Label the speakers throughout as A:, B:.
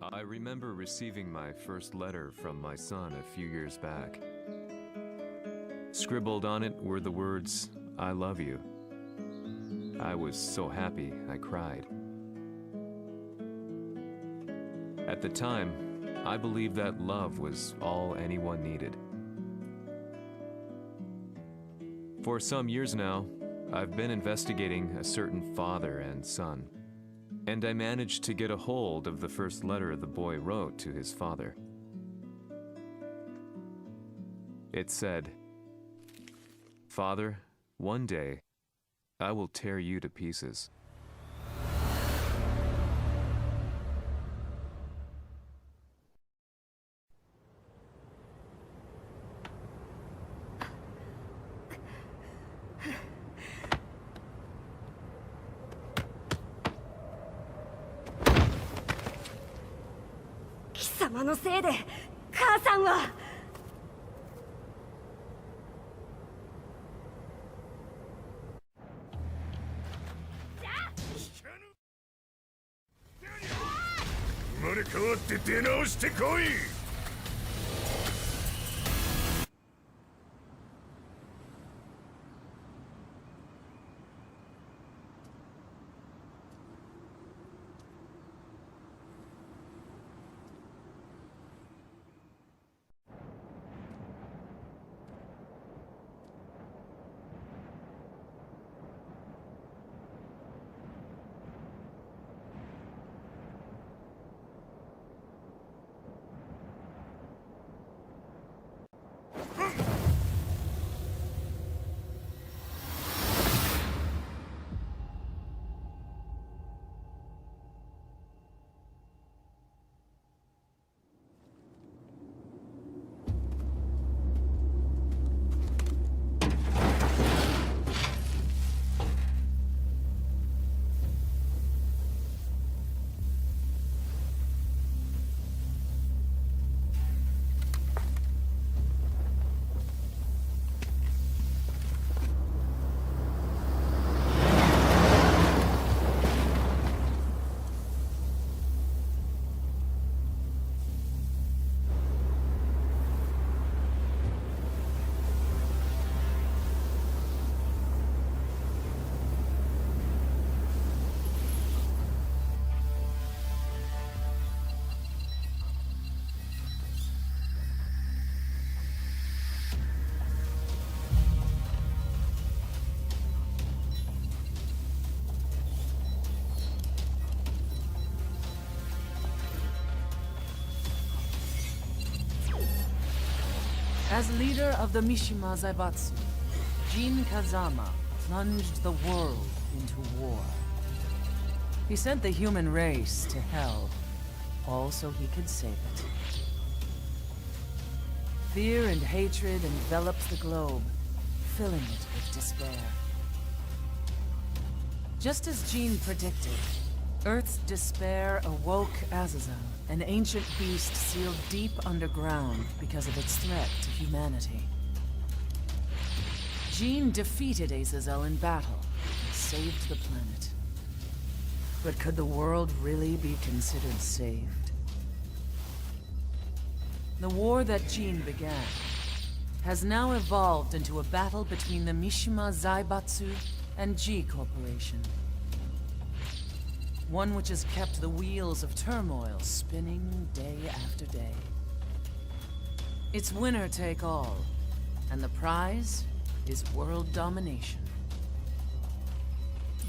A: I remember receiving my first letter from my son a few years back. Scribbled on it were the words, "I love you." I was so happy I cried. At the time, I believed that love was all anyone needed. For some years now, I've been investigating a certain father and son, and I managed to get a hold of the first letter the boy wrote to his father. It said, "Father, one day, I will tear you to pieces."
B: "貴様のせいで母さんは..."
C: 生まれ変わって出直してこい。
D: As leader of the Mishima Zaibatsu, Jin Kazama plunged the world into war. He sent the human race to hell, all so he could save it. Fear and hatred enveloped the globe, filling it with despair. Just as Jin predicted, Earth's despair awoke Azazel, an ancient beast sealed deep underground because of its threat to humanity. Jin defeated Azazel in battle and saved the planet. But could the world really be considered saved? The war that Jin began has now evolved into a battle between the Mishima Zaibatsu and G Corporation. One which has kept the wheels of turmoil spinning day after day. It's winner take all, and the prize is world domination.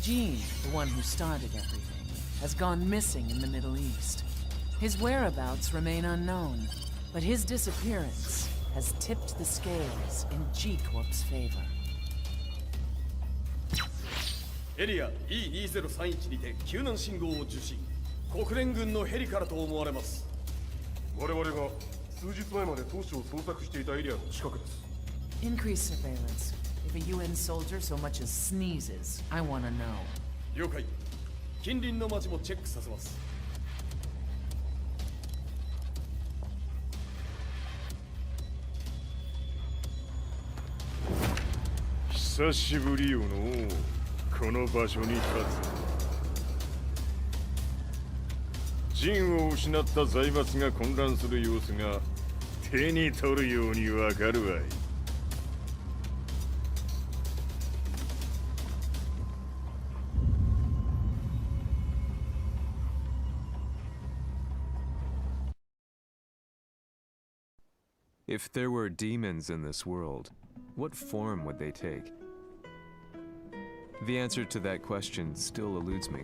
D: Jin, the one who started everything, has gone missing in the Middle East. His whereabouts remain unknown, but his disappearance has tipped the scales in G Corp's favor.
E: エリア E2031 にて救難信号を受信。国連軍のヘリからと思われます。
C: 我々が数日前まで当初を捜索していたエリアの近くです。
D: Increase surveillance. If a UN soldier so much as sneezes, I want to know.
E: 了解。近隣の町もチェックさせます。
C: 久しぶりよのこの場所に立つ。陣を失った財閥が混乱する様子が手に取るようにわかるわい。
A: If there were demons in this world, what form would they take? The answer to that question still eludes me.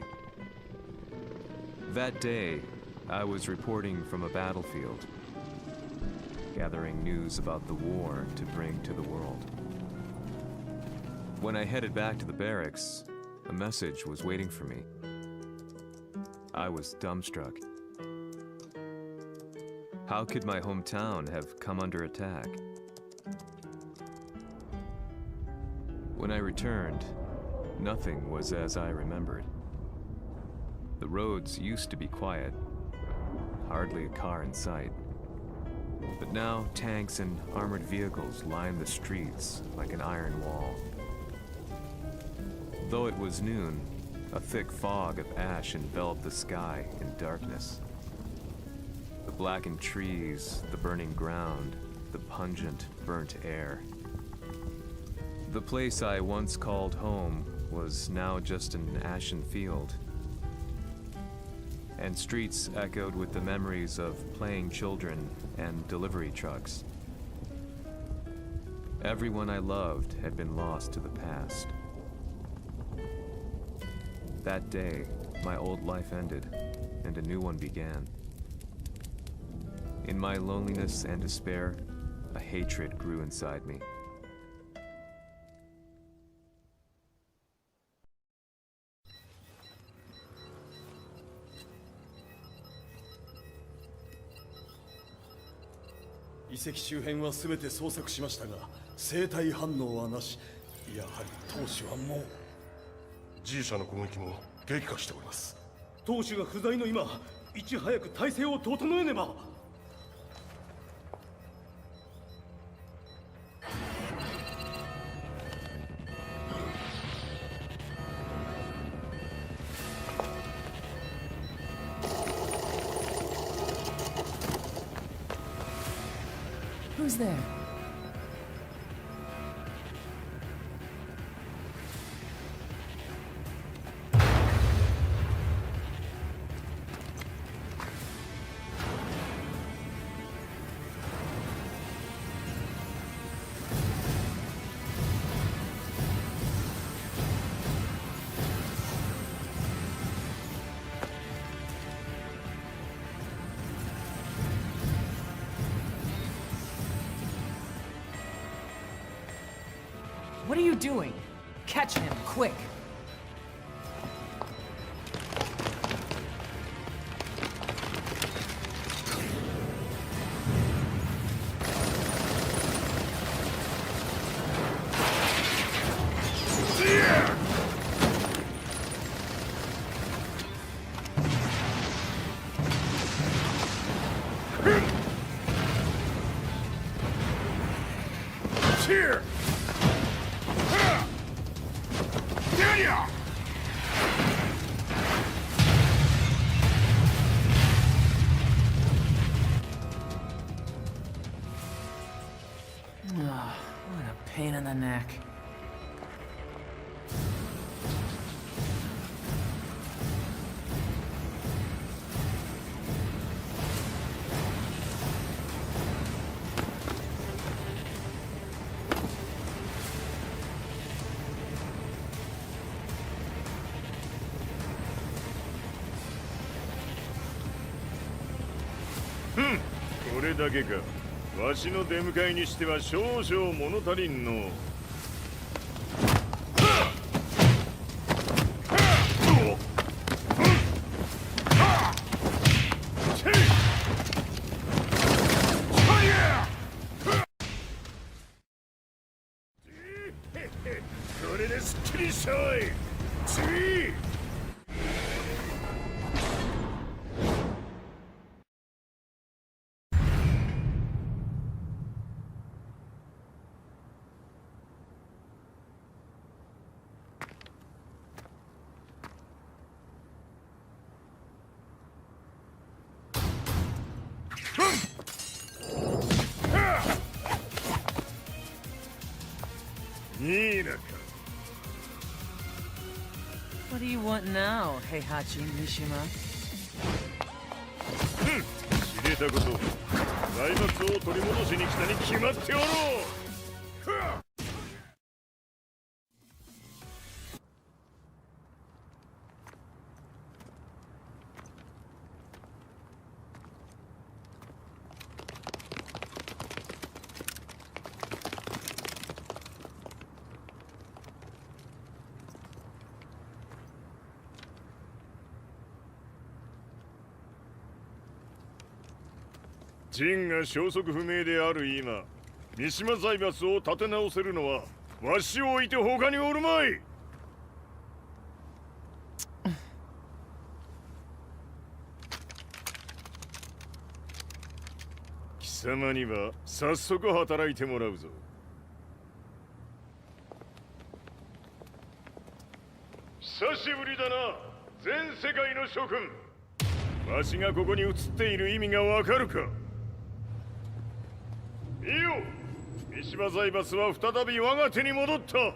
A: That day, I was reporting from a battlefield, gathering news about the war to bring to the world. When I headed back to the barracks, a message was waiting for me. I was dumbstruck. How could my hometown have come under attack? When I returned, nothing was as I remembered. The roads used to be quiet, hardly a car in sight. But now tanks and armored vehicles line the streets like an iron wall. Though it was noon, a thick fog of ash enveloped the sky in darkness. The blackened trees, the burning ground, the pungent, burnt air. The place I once called home was now just an ashen field, and streets echoed with the memories of playing children and delivery trucks. Everyone I loved had been lost to the past. That day, my old life ended, and a new one began. In my loneliness and despair, a hatred grew inside me.
E: 「遺跡周辺は全て捜索しましたが生体反応はなし。やはり当主はもう
C: G 社の攻撃も激化しております。
E: 当主が不在の今いち早く体制を整えねば。
D: Who's there? What are you doing? Catch him, quick!
C: Here!
D: What a pain in the neck.
C: Hmm. これだけか。わしの出迎えにしては少々物足りんの。これですっきりしたわい。
D: want now, Heihachi Mishima?
C: 知れたこと。財閥を取り戻しに来たに決まっておろう。ふっ陣が消息不明である今、三島財閥を立て直せるのはわしを置いて他におるまい。貴様には早速働いてもらうぞ。久しぶりだな、全世界の諸君。わしがここに映っている意味がわかるか。いいよ、三島財閥は再び我が手に戻った。とい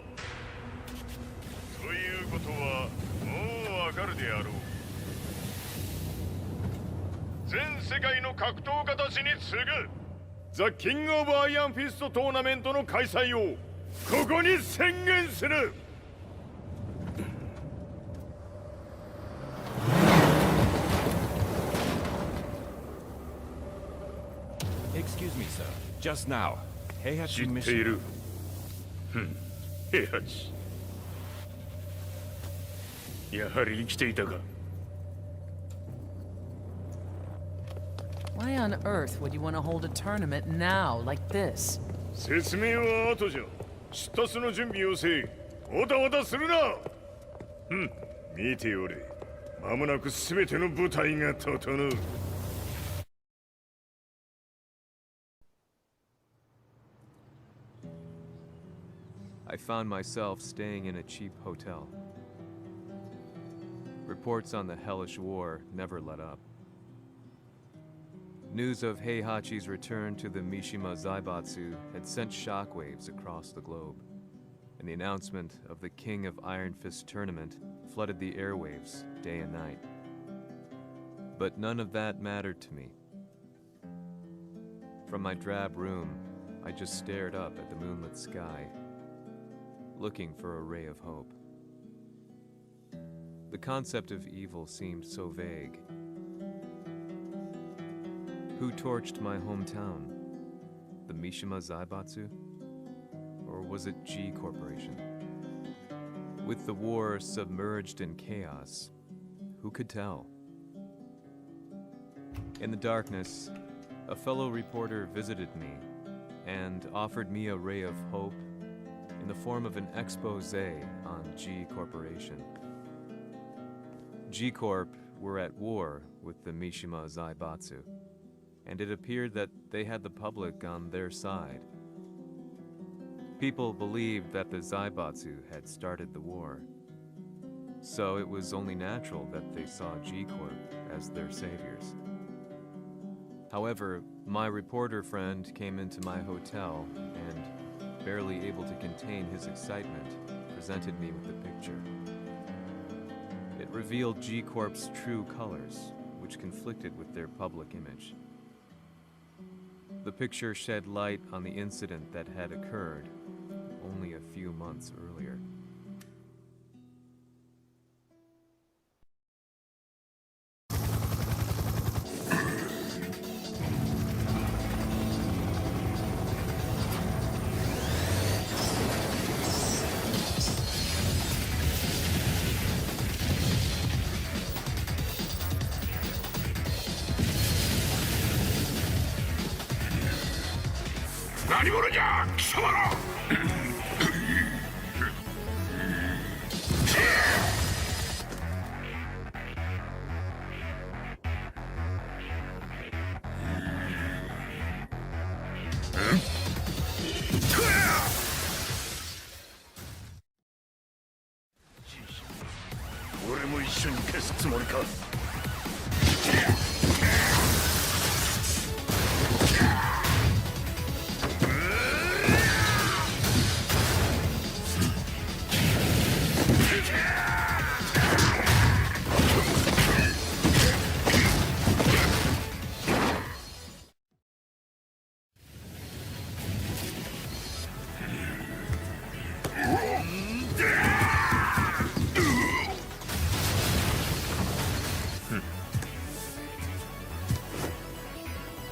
C: うことはもうわかるであろう。全世界の格闘家たちに次ぐザ・キング・オブ・アイアンフィストトーナメントの開催をここに宣言する。
F: Excuse me, sir. Just now,
C: 知
F: Heihachi
C: ってい
F: Mishima.
C: る。平八。やはり生きていたか。
D: Why on earth would you want to hold a tournament now, like this?
C: 説明は後じゃ。出立の準備をせい。おたおたするな。見ておれ。間もなく全ての部隊が整う。
A: I found myself staying in a cheap hotel. Reports on the hellish war never let up. News of Heihachi's return to the Mishima Zaibatsu had sent shockwaves across the globe, and the announcement of the King of Iron Fist tournament flooded the airwaves day and night. But none of that mattered to me. From my drab room, I just stared up at the moonlit sky, looking for a ray of hope. The concept of evil seemed so vague. Who torched my hometown? The Mishima Zaibatsu? Or was it G Corporation? With the war submerged in chaos, who could tell? In the darkness, a fellow reporter visited me and offered me a ray of hope in the form of an expose on G Corporation. G Corp were at war with the Mishima Zaibatsu, and it appeared that they had the public on their side. People believed that the Zaibatsu had started the war, so it was only natural that they saw G Corp as their saviors. However, my reporter friend came into my hotel and, barely able to contain his excitement, presented me with the picture. It revealed G Corp's true colors, which conflicted with their public image. The picture shed light on the incident that had occurred only a few months earlier.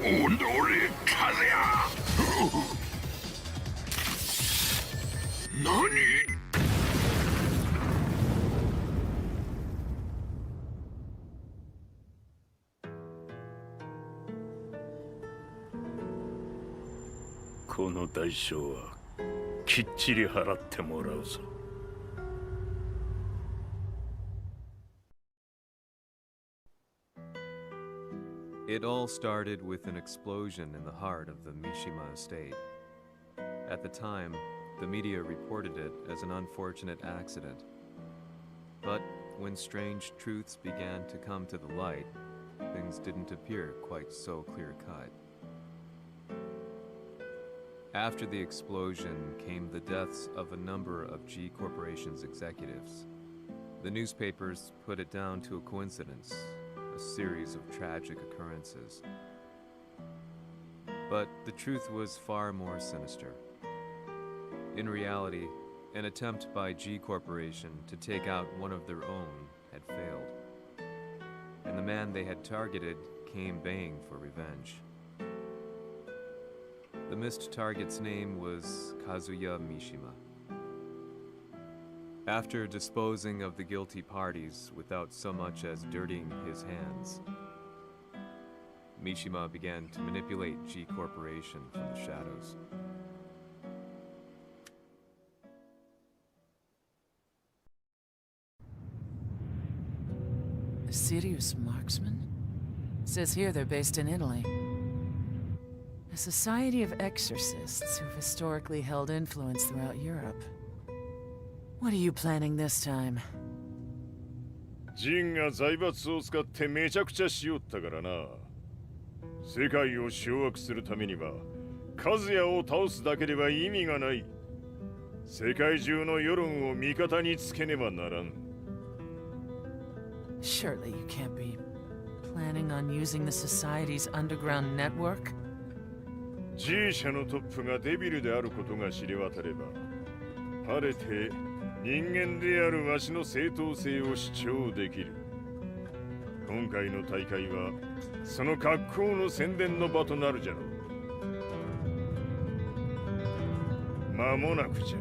C: 오노리 카즈야! 너니? この代償はきっちり払ってもらうぞ。
A: It all started with an explosion in the heart of the Mishima estate. At the time, the media reported it as an unfortunate accident. But when strange truths began to come to the light, things didn't appear quite so clear-cut. After the explosion came the deaths of a number of G Corporation's executives. The newspapers put it down to a coincidence, a series of tragic occurrences. But the truth was far more sinister. In reality, an attempt by G Corporation to take out one of their own had failed, and the man they had targeted came baying for revenge. The missed target's name was Kazuya Mishima. After disposing of the guilty parties without so much as dirtying his hands, Mishima began to manipulate G Corporation from the shadows.
D: A serious marksman? Says here they're based in Italy. A society of exorcists who've historically held influence throughout Europe. What are you planning this time?
C: ジンが財閥を使ってめちゃくちゃしよったからな。世界を掌握するためには、カズヤを倒すだけでは意味がない。世界中の世論を味方につけねばならん。
D: Surely you can't be planning on using the society's underground network?
C: G 社のトップがデビルであることが知れ渡れば、晴れて人間であるわしの正当性を主張できる。今回の大会はその格好の宣伝の場となるじゃろう。間もなくじゃ。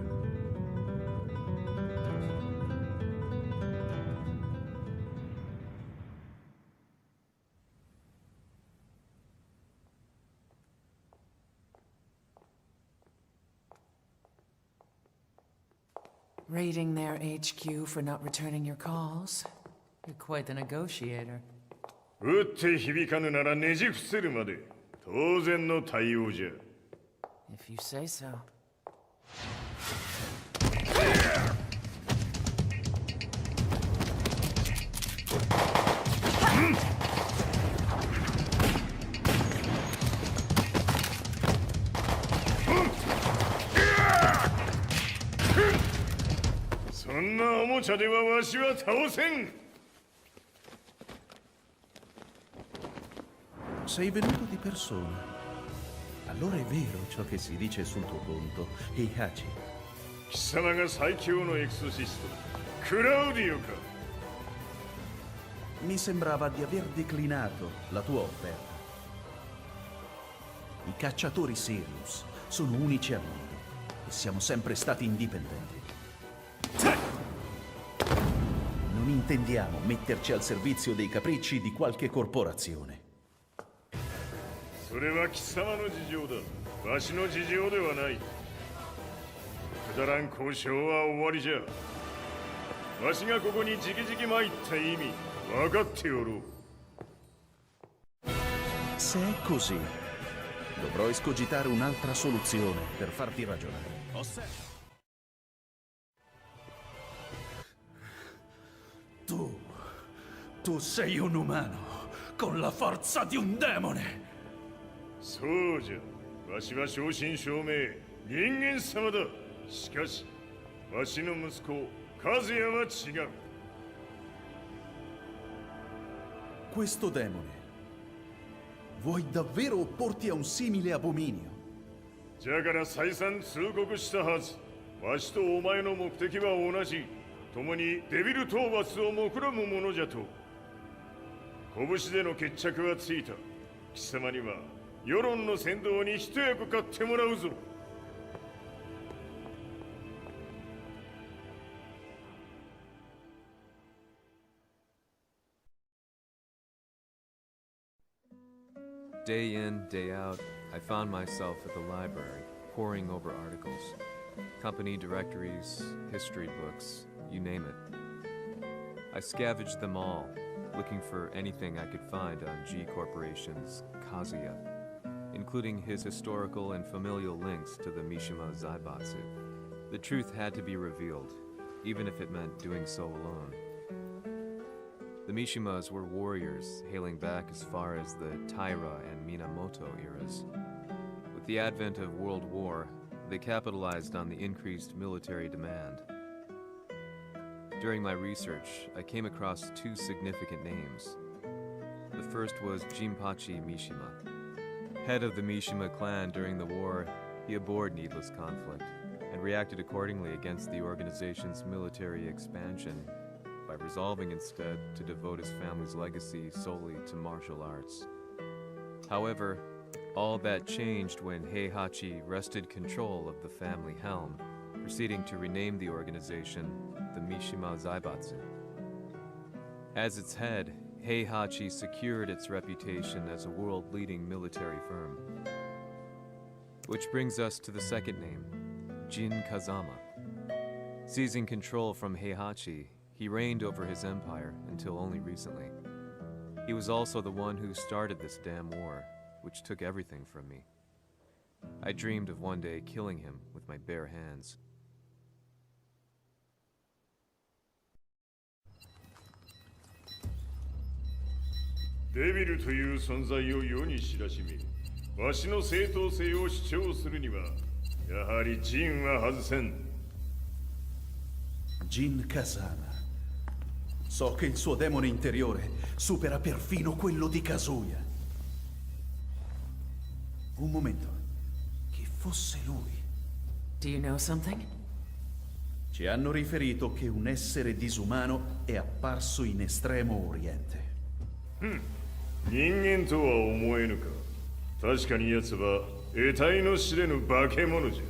D: Raiding their HQ for not returning your calls? You're quite the negotiator.
C: 打って響かぬならねじ伏せるまで当然の対応じゃ。
D: If you say so.
C: そんなおもちゃではわしは倒せん。
G: Sei venuto di persona. Allora è vero ciò che si dice sul tuo conto, Heihachi.
C: 貴様が最強のエクソシスト、クラウディオか。
G: Mi sembrava di aver declinato la tua offerta. I cacciatori Sirius sono unici al mondo e siamo sempre stati indipendenti. Non intendiamo metterci al servizio dei capricci di qualche corporazione.
C: それは貴様の事情だ。わしの事情ではない。くだらん交渉は終わりじゃ。わしがここに直々参った意味、分かっておろう。
G: Se è così, dovrò escogitare un'altra soluzione per farti ragionare. Tu sei un umano con la forza di un demone.
C: そうじゃ。わしは正真正銘人間様だ。しかし、わしの息子和也は違う。
G: Questo demone, vuoi davvero opporti a un simile abominio?
C: じゃから再三通告したはず。わしとお前の目的は同じ。共にデビル討伐を目論むものじゃと。拳での決着はついた。貴様には世論の先導に一役買ってもらうぞ。
A: Day in, day out, I found myself at the library, poring over articles. Company directories, history books, you name it. I scavenged them all, looking for anything I could find on G Corporation's Kazuya, including his historical and familial links to the Mishima Zaibatsu. The truth had to be revealed, even if it meant doing so alone. The Mishimas were warriors hailing back as far as the Taira and Minamoto eras. With the advent of World War, they capitalized on the increased military demand. During my research, I came across two significant names. The first was Jinpachi Mishima. Head of the Mishima clan during the war, he abhorred needless conflict and reacted accordingly against the organization's military expansion by resolving instead to devote his family's legacy solely to martial arts. However, all that changed when Heihachi wrested control of the family helm, proceeding to rename the organization the Mishima Zaibatsu. As its head, Heihachi secured its reputation as a world-leading military firm. Which brings us to the second name, Jin Kazama. Seizing control from Heihachi, he reigned over his empire until only recently. He was also the one who started this damn war, which took everything from me. I dreamed of one day killing him with my bare hands.
C: Devil という存在を世に知らしめ、わしの正当性を主張するには、やはりジンは外せん。
G: Jin Kazama. So che il suo demone interiore supera perfino quello di Kazuya. Un momento. Chi fosse lui?
D: Do you know something?
G: Ci hanno riferito che un essere disumano è apparso in Estremo Oriente.
C: 人間とは思えぬか。確かに奴は得体の知れぬ化け物じゃ。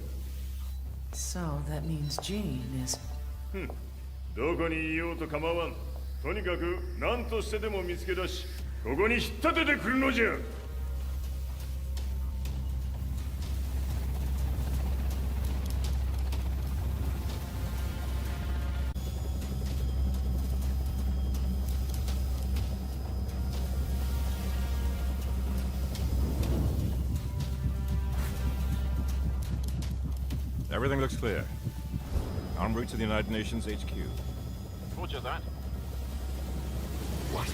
D: So that means Jean is...
C: どこにいようと構わん。とにかく何としてでも見つけ出し、ここに引っ立ててくるのじゃ。
F: Everything looks clear. En route to the United Nations HQ.
H: Roger that.
F: What?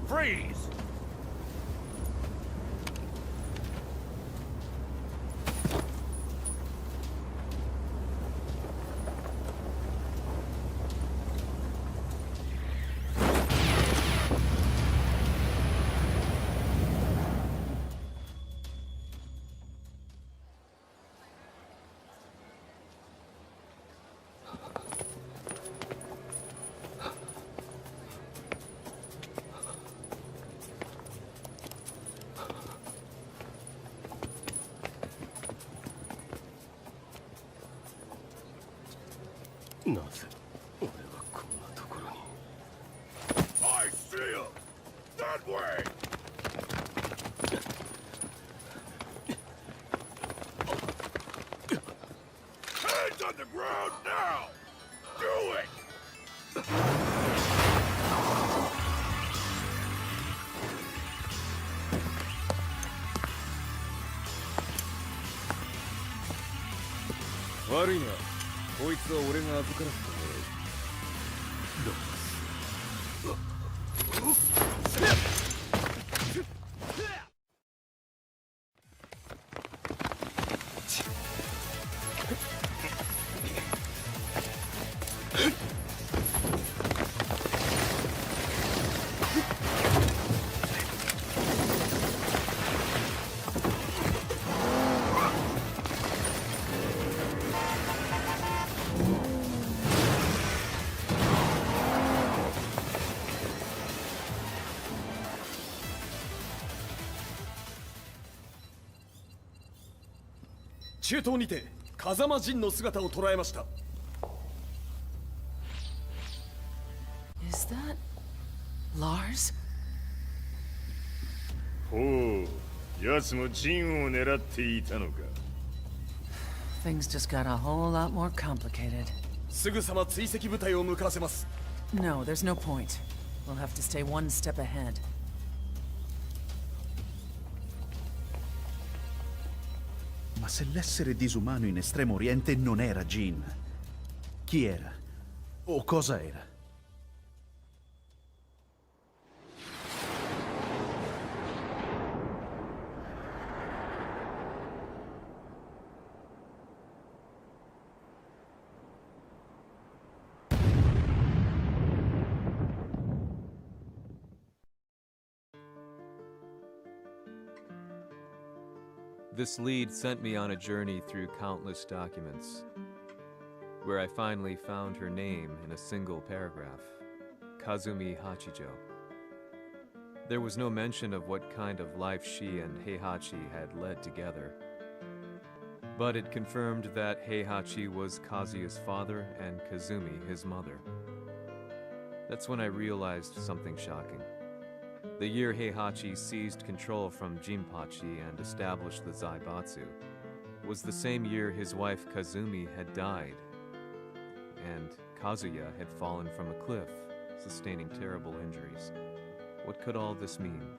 H: Freeze!
C: I see him! That way! Hands on the ground now! Do it! Worry こいつは俺が預からせてもらう。
E: 中東にて風間陣の姿を捉えました。
D: Is that Lars?
C: ほう、奴もジンを狙っていたのか。
D: Things just got a whole lot more complicated.
E: すぐさま追跡部隊を向かわせます。
D: No, there's no point. We'll have to stay one step ahead.
G: Ma se l'essere disumano in Estremo Oriente non era Jin, chi era? O cosa era?
A: This lead sent me on a journey through countless documents, where I finally found her name in a single paragraph, Kazumi Hachijo. There was no mention of what kind of life she and Heihachi had led together, but it confirmed that Heihachi was Kazuya's father and Kazumi his mother. That's when I realized something shocking. The year Heihachi seized control from Jinpachi and established the Zaibatsu was the same year his wife Kazumi had died, and Kazuya had fallen from a cliff, sustaining terrible injuries. What could all this mean?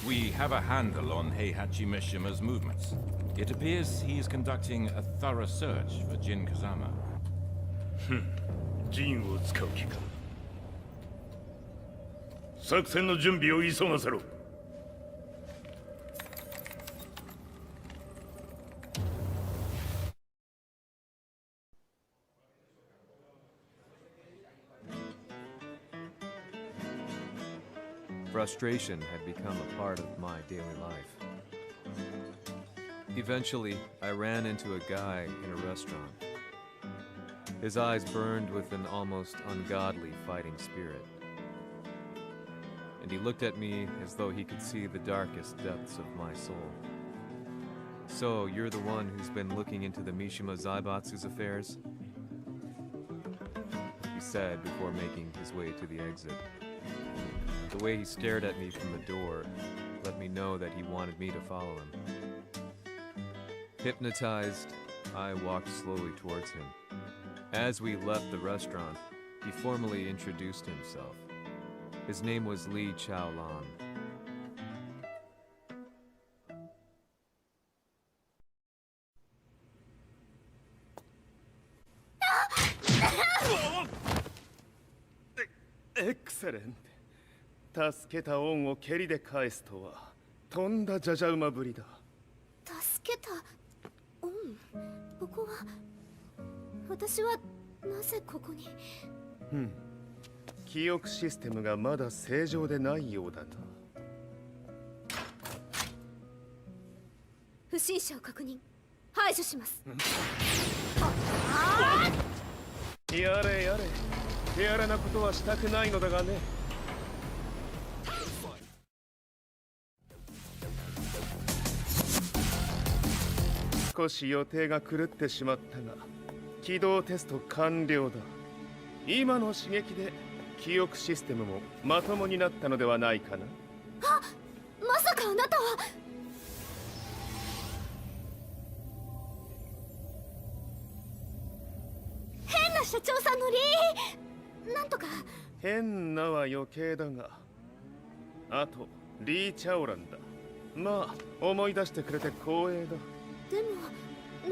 F: We have a handle on Heihachi Mishima's movements. It appears he is conducting a thorough search for Jin Kazama.
C: ジンを使う気か。作戦の準備を急がせろ。
A: Frustration had become a part of my daily life. Eventually, I ran into a guy in a restaurant. His eyes burned with an almost ungodly fighting spirit. And he looked at me as though he could see the darkest depths of my soul. So, you're the one who's been looking into the Mishima Zaibatsu's affairs? He said before making his way to the exit. The way he stared at me from the door let me know that he wanted me to follow him. Hypnotized, I walked slowly towards him. As we left the restaurant, he formally introduced himself. His name was Li Chaolan.
C: Excellent. 助けた恩を蹴りで返すとはとんだじゃじゃ馬ぶりだ。
B: 助けた恩。ここは私はなぜここに。
C: 記憶システムがまだ正常でないようだな。
B: 不審者を確認。排除します。
C: やれやれ。手荒なことはしたくないのだがね。少し予定が狂ってしまったが、起動テスト完了だ。今の刺激で記憶システムもまともになったのではないかな。
B: あ、まさかあなたは。変な社長さんのなんとか。
C: 変なは余計だが、あとリー・チャオランだ。まあ思い出してくれて光栄だ。
B: でも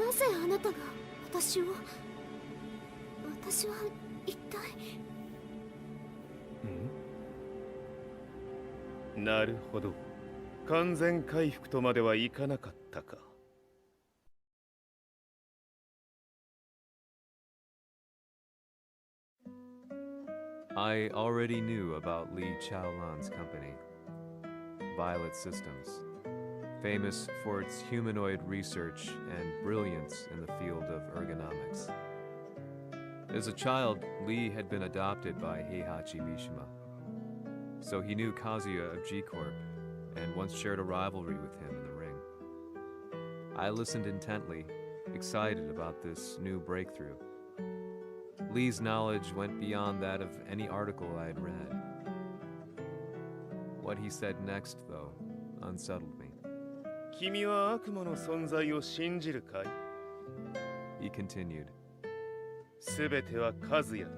B: なぜあなたが私を。私は一体。
C: なるほど。完全回復とまではいかなかったか。
A: I already knew about Li Chaolan's company, Violet Systems, famous for its humanoid research and brilliance in the field of ergonomics. As a child, Li had been adopted by Heihachi Mishima, so he knew Kazuya of G-Corp and once shared a rivalry with him in the ring. I listened intently, excited about this new breakthrough. Lee's knowledge went beyond that of any article I had read. What he said next, though, unsettled me.
C: 君は悪魔の存在を信じるかい?
A: He continued.
C: すべては和也だ。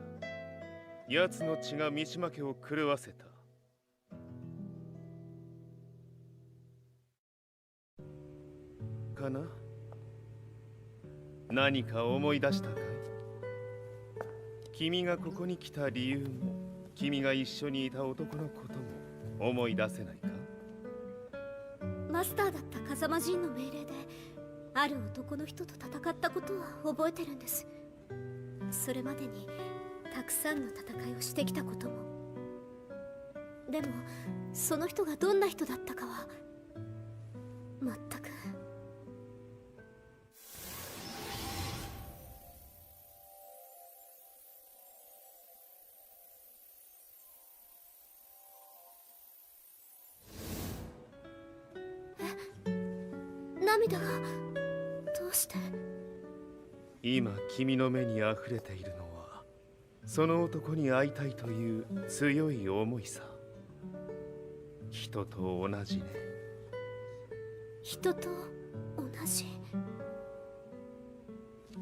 C: 奴の血が三島家を狂わせた。かな？何か思い出したかい？君がここに来た理由も、君が一緒にいた男のことも思い出せないか？
B: マスターだった風間陣の命令である男の人と戦ったことは覚えてるんです。それまでにたくさんの戦いをしてきたことも。でもその人がどんな人だったかは全く。涙がどうして？
C: 今君の目に溢れているのはその男に会いたいという強い思いさ。人と同じね。
B: 人と同じ？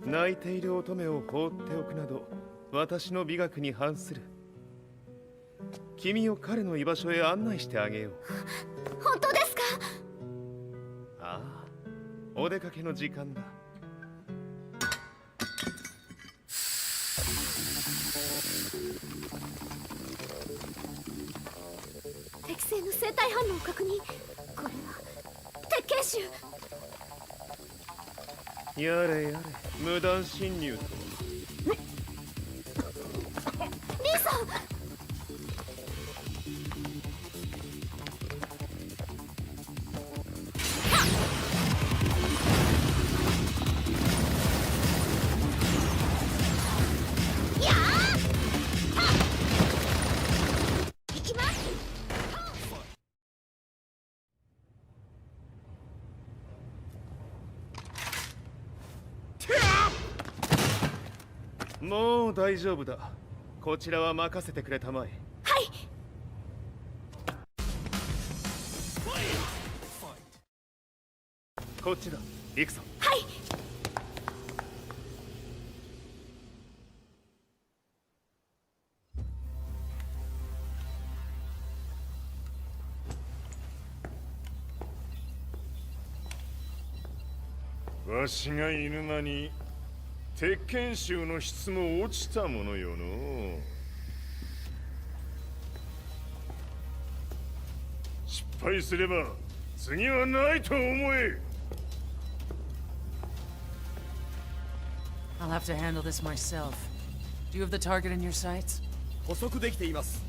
C: 泣いている乙女を放っておくなど私の美学に反する。君を彼の居場所へ案内してあげよう。
B: 本当ですか？
C: ああ、お出かけの時間だ。
B: 適正の生体反応を確認。これは鉄拳臭。
C: やれやれ、無断侵入と。
B: リーさん。
C: もう大丈夫だ。こちらは任せてくれたまえ。
B: はい。
C: こっちだ。行くぞ。
B: はい。
C: わしがいる間に鉄拳衆の質も落ちたものよの。失敗すれば次はないと思え。
D: I'll have to handle this myself. Do you have the target in your sights?
E: 捕捉できています。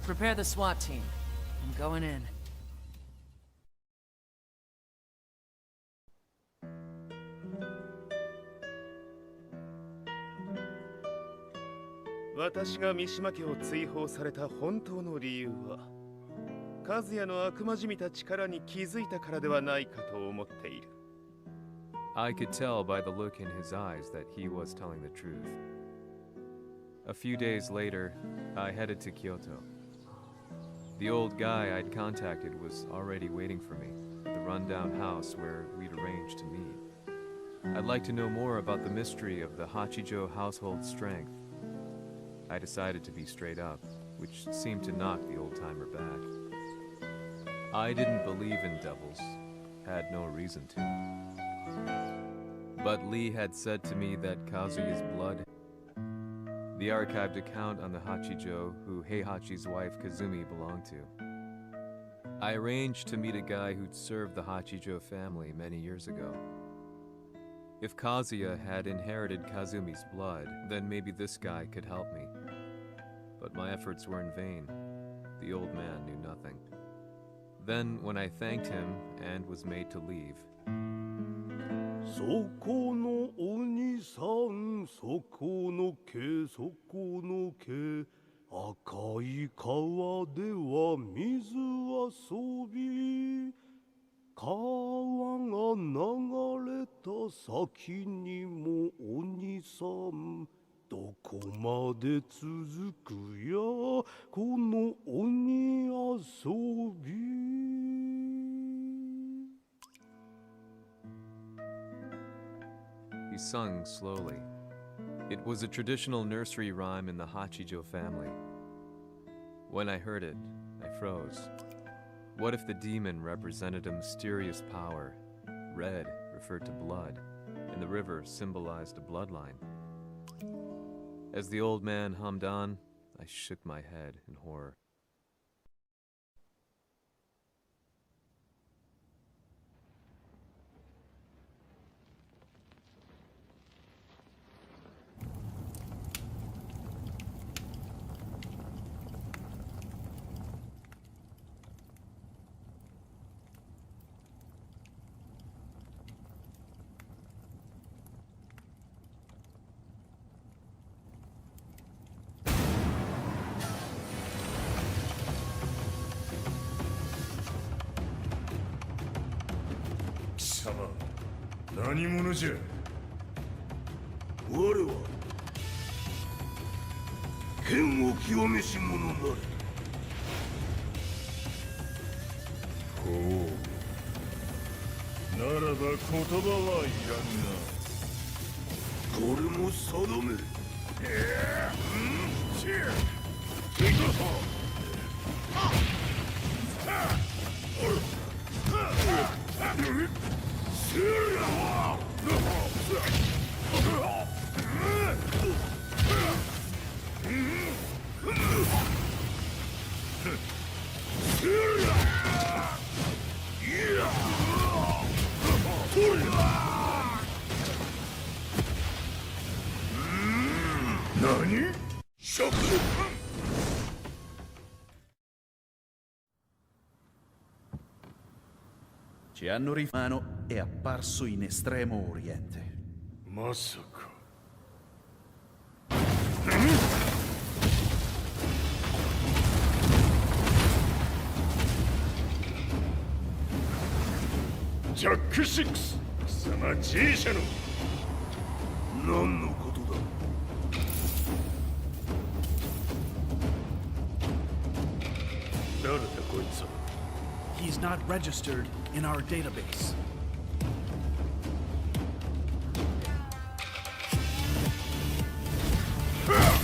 D: Prepare the SWAT team. I'm going in.
C: 私が三島家を追放された本当の理由は和也の悪魔じみた力に気づいたからではないかと思っている。
A: I could tell by the look in his eyes that he was telling the truth. A few days later, I headed to Kyoto. The old guy I'd contacted was already waiting for me at the rundown house where we'd arranged to meet. I'd like to know more about the mystery of the Hachijo household strength. I decided to be straight up, which seemed to knock the old-timer back. I didn't believe in devils, had no reason to. But Lee had said to me that Kazuya's blood, the archived account on the Hachijo who Heihachi's wife Kazumi belonged to. I arranged to meet a guy who'd served the Hachijo family many years ago. If Kazuya had inherited Kazumi's blood, then maybe this guy could help me. But my efforts were in vain. The old man knew nothing. Then, when I thanked him and was made to leave,
I: そこの鬼さん、そこの毛、そこの毛、赤い川では水遊び、川が流れた先にも鬼さん、どこまで続くやこの鬼遊び。
A: he sung slowly. It was a traditional nursery rhyme in the Hachijo family. When I heard it, I froze. What if the demon represented a mysterious power? Red referred to blood, and the river symbolized a bloodline. As the old man hummed on, I shook my head in horror.
C: 貴様、何者じゃ。
I: 我は剣を極めし者なり。
C: ほう。ならば言葉はいらんな。
I: これも定め。
C: 何？
I: 食
G: Ci hanno rifano è apparso in Estremo Oriente.
C: まさか。ジャック6、貴様 G 社の
I: 何のことだ。誰だこいつは。
J: He's not registered in our database.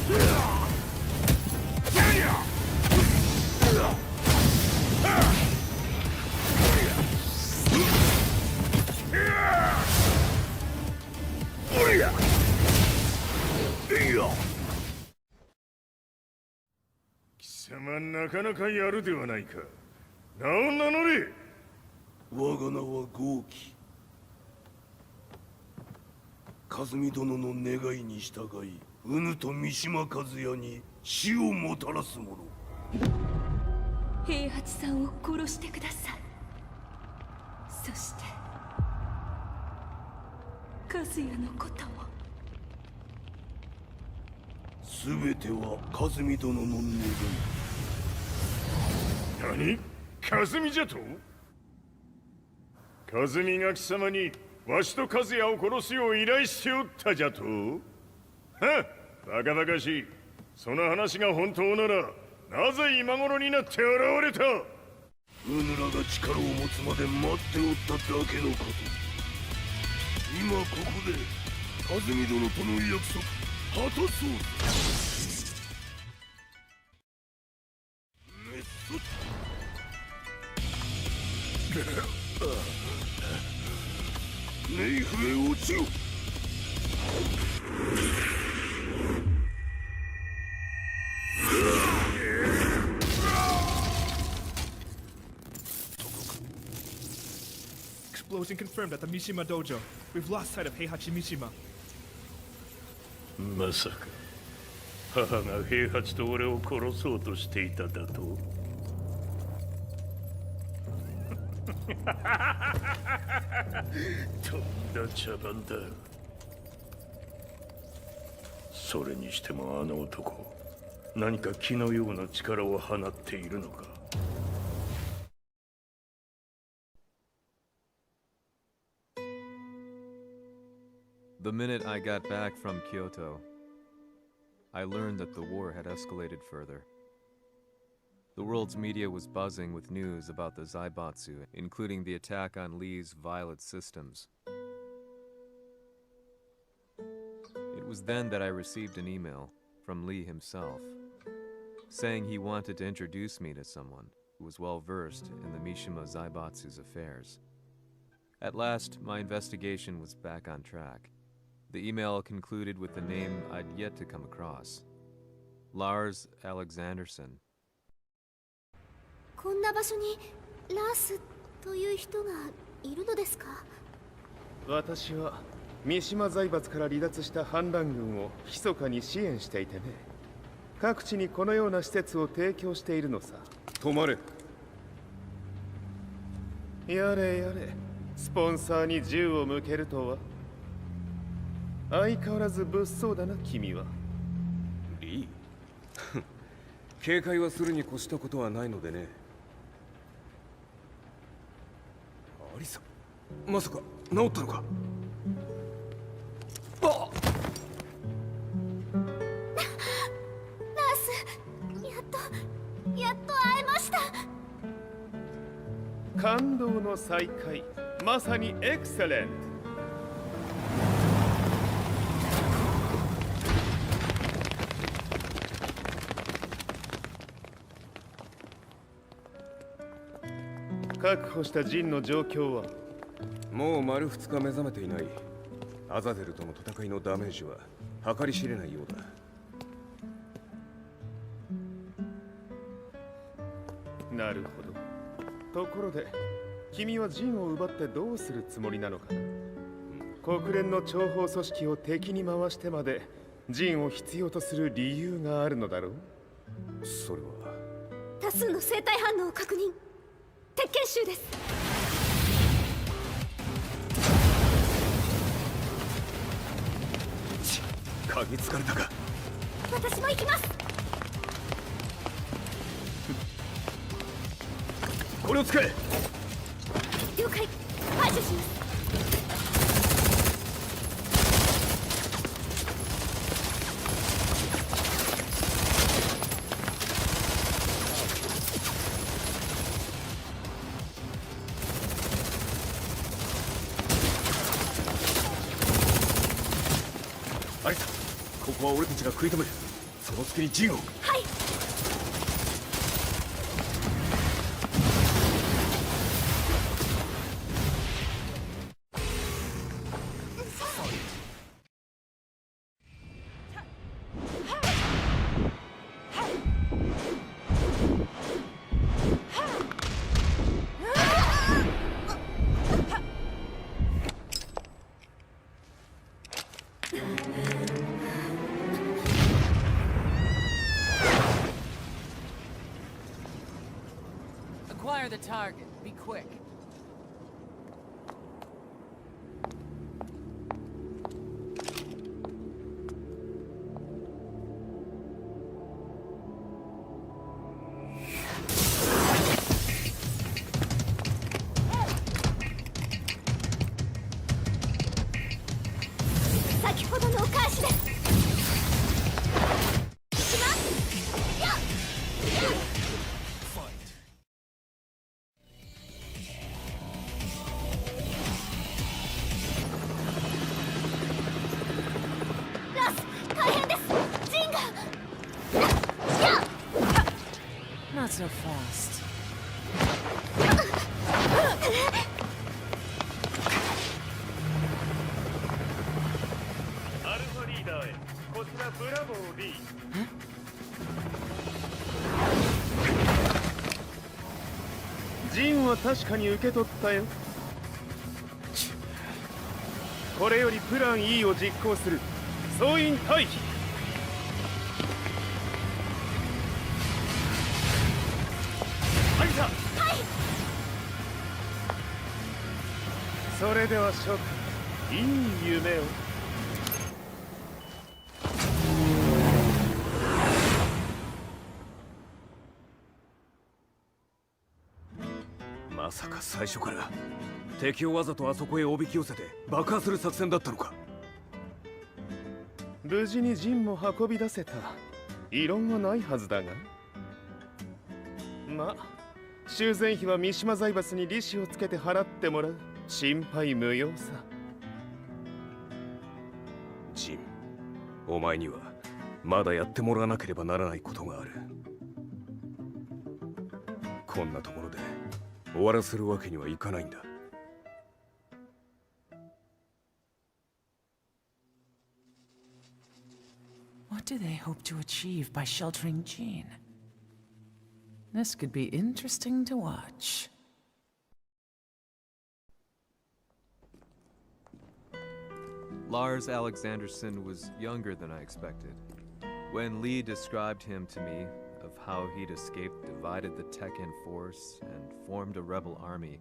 I: Yeah.
C: 貴様なかなかやるではないか。名を名乗れ。
I: 我が名は豪輝。和美殿の願いに従い、うぬと三島和也に死をもたらす者。
B: 平八さんを殺してください。そして和也のことも。
I: すべては和美殿の願い。
C: 何？和美じゃと？和美が貴様にわしと和也を殺すよう依頼しておったじゃと？はっ、バカバカしい。その話が本当ならなぜ今頃になって現れた？
I: うぬらが力を持つまで待っておっただけのこと。今ここで和美殿との約束果たそう。メスネイフへ落ちろ。
J: Explosion confirmed at the Mishima Dojo. We've lost sight of Heihachi Mishima.
I: まさか母が平八と俺を殺そうとしていただと。とんだ茶番だ。それにしてもあの男、何か気のような力を放っているのか。
A: The minute I got back from Kyoto, I learned that the war had escalated further. The world's media was buzzing with news about the Zaibatsu, including the attack on Lee's Violet systems. It was then that I received an email from Lee himself, saying he wanted to introduce me to someone who was well versed in the Mishima Zaibatsu's affairs. At last, my investigation was back on track. The email concluded with a name I'd yet to come across. Lars Alexanderson.
B: こんな場所にラースという人がいるのですか？
K: 私は三島財閥から離脱した反乱軍を密かに支援していてね。各地にこのような施設を提供しているのさ。
E: 止まれ。
K: やれやれ、スポンサーに銃を向けるとは。相変わらず物騒だな君は。
E: リー警戒はするに越したことはないのでね。アリサ、まさか治ったのか？あっ！
B: ラース、やっと会えました。
K: 感動の再会、まさにエクセレント。確保したジンの状況は？
E: もう丸2日目覚めていない。アザゼルとの戦いのダメージは計り知れないようだ。
K: なるほど。ところで君はジンを奪ってどうするつもりなのかな？国連の諜報組織を敵に回してまでジンを必要とする理由があるのだろう？
E: それは
B: 多数の生体反応を確認。鉄拳衆です。
E: 嗅ぎつかれたか。
B: 私も行きます。
E: これを使え。
B: 了解。排除します。
E: アリサ、ここは俺たちが食い止める。その隙にジンを。
B: はい。
D: Acquire the target. Be quick. Not so fast.
K: アルファリーダーへ。こちらブラボー D。ジンは確かに受け取ったよ。これよりプラン E を実行する。総員退避。それでは諸君、いい夢を。
E: まさか最初から敵をわざとあそこへおびき寄せて爆破する作戦だったのか。
K: 無事にジンも運び出せた。異論はないはずだが。まあ修繕費は三島財閥に利子をつけて払ってもらう。心配無用さ。
E: ジン、お前にはまだやってもらわなければならないことがある。こんなところで終わらせるわけにはいかないんだ。
D: What do they hope to achieve by sheltering Jean? This could be interesting to watch.
A: Lars Alexanderson was younger than I expected. When Lee described him to me, of how he'd escaped, divided the Tekken force, and formed a rebel army,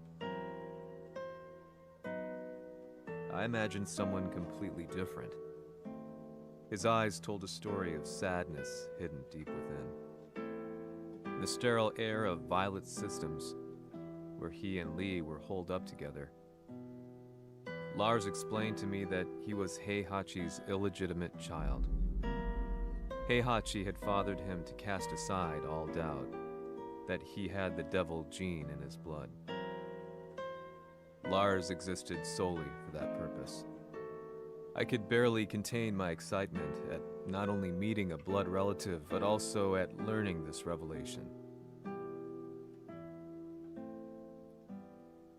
A: I imagined someone completely different. His eyes told a story of sadness hidden deep within. The sterile air of Violet Systems, where he and Lee were holed up together. Lars explained to me that he was Heihachi's illegitimate child. Heihachi had fathered him to cast aside all doubt that he had the devil gene in his blood. Lars existed solely for that purpose. I could barely contain my excitement at not only meeting a blood relative, but also at learning this revelation.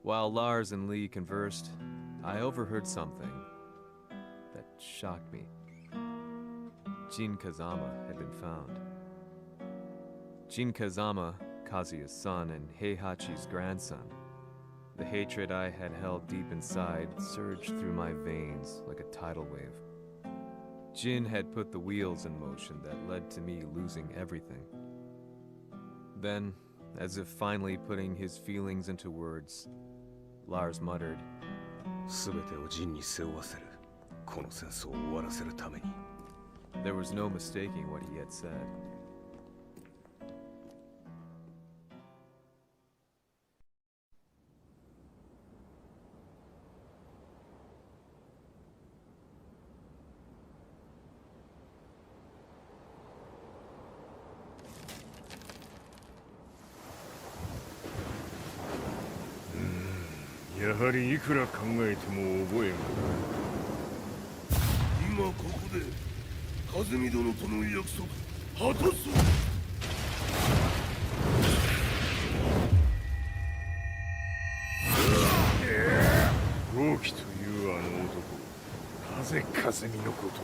A: While Lars and Lee conversed, I overheard something that shocked me. Jin Kazama had been found. Jin Kazama, Kazuya's son and Heihachi's grandson. The hatred I had held deep inside surged through my veins like a tidal wave. Jin had put the wheels in motion that led to me losing everything. Then, as if finally putting his feelings into words, Lars muttered,
E: 全てをジンに背負わせる。この戦争を終わらせるために。
A: There was no mistaking what he had said.
C: Hmm, やはりいくら考えても覚えん。
I: 今ここで風見殿との約束果たそう。
C: 豪気というあの男、なぜ風見のこと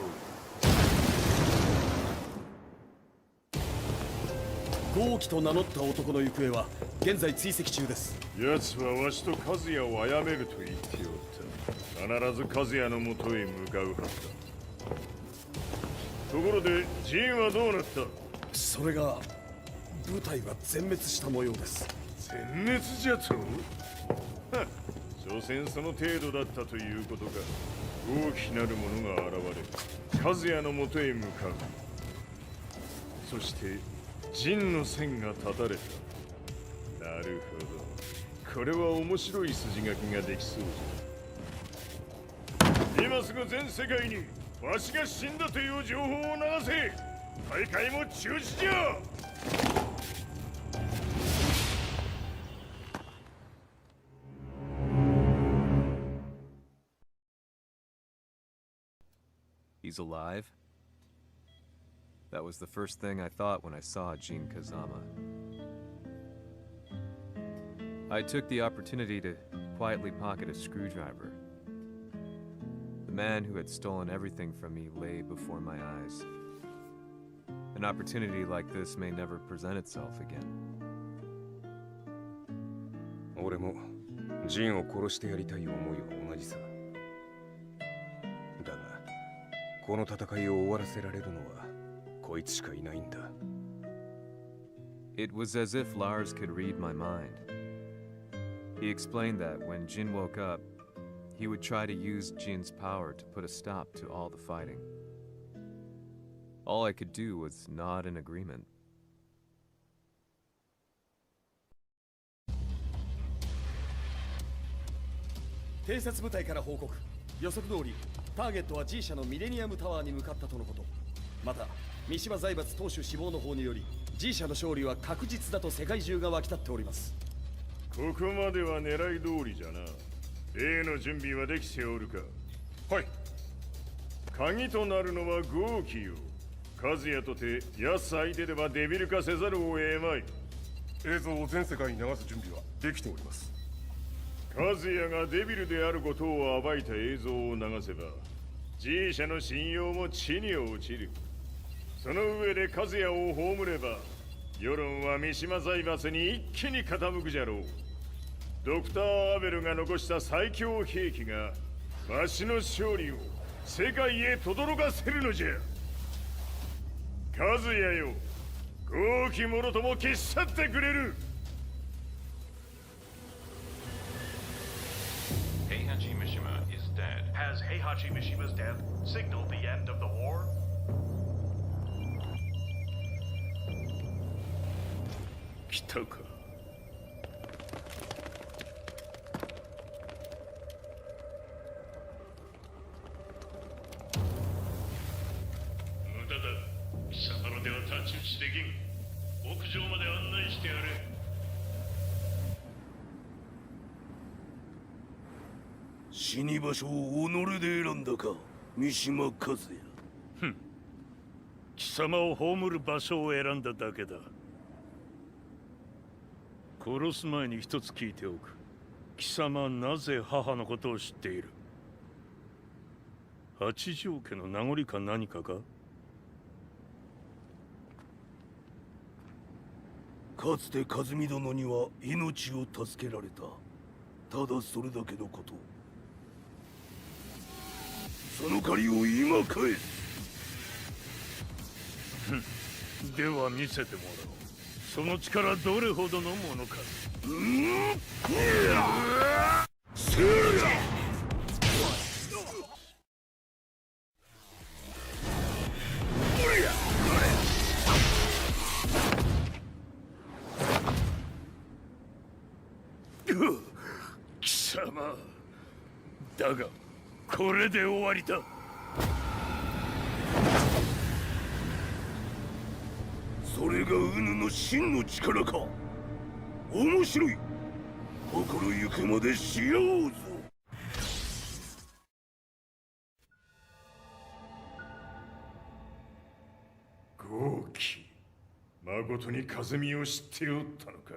C: を。
E: 豪気と名乗った男の行方は現在追跡中です。
C: 奴はわしと和也を殺めると言っておった。必ず和也のもとへ向かうはずだ。ところでジンはどうなった？
E: それが部隊は全滅した模様です。
C: 全滅じゃと？は、所詮その程度だったということか。大きなる者が現れ、和也のもとへ向かう。そしてジンの線が断たれた。なるほど。これは面白い筋書きができそうじゃ。今すぐ全世界にわしが死んだという情報を流せ。大会も中止じゃ。
A: He's alive? That was the first thing I thought when I saw Jin Kazama. I took the opportunity to quietly pocket a screwdriver. The man who had stolen everything from me lay before my eyes. An opportunity like this may never present itself again.
E: 俺もジンを殺してやりたい思いは同じさ。だが、この戦いを終わらせられるのはこいつしかいないんだ。
A: It was as if Lars could read my mind. He explained that when Jin woke up, he would try to use Jin's power to put a stop to all the fighting. All I could do was nod in agreement.
E: 偵察部隊から報告。予測通りターゲットは G 社のミレニアムタワーに向かったとのこと。また三島財閥当主死亡の方により G 社の勝利は確実だと世界中が沸き立っております。
C: ここまでは狙い通りじゃな。例の準備はできておるか。
I: はい。
C: 鍵となるのは豪気よ。和也とて奴相手ではデビル化せざるを得まい。
I: 映像を全世界に流す準備はできております。
C: 和也がデビルであることを暴いた映像を流せば G 社の信用も地に落ちる。その上で和也を葬れば世論は三島財閥に一気に傾くじゃろう。ドクター・アベルが残した最強兵器がわしの勝利を世界へ轟かせるのじゃ。和也よ、豪気者とも消し去ってくれる。
F: Heihachi Mishima is dead.
H: Has Heihachi Mishima's death signaled the end of the war?
C: 来たか。
H: 無駄だ。貴様のでは太刀打ちできん。屋上まで案内してやれ。
I: 死に場所を己で選んだか、三島和也。
L: 貴様を葬る場所を選んだだけだ。殺す前に一つ聞いておく。貴様はなぜ母のことを知っている？八条家の名残か何かか？
I: かつて和美殿には命を助けられた。ただそれだけのこと。その借りを今返す。
L: では見せてもらおう。その力どれほどのものか。貴様だがこれで終わりだ。
I: それがウヌの真の力か。面白い。心ゆくまでしようぞ。
C: 豪気、誠に風見を知っておったのか。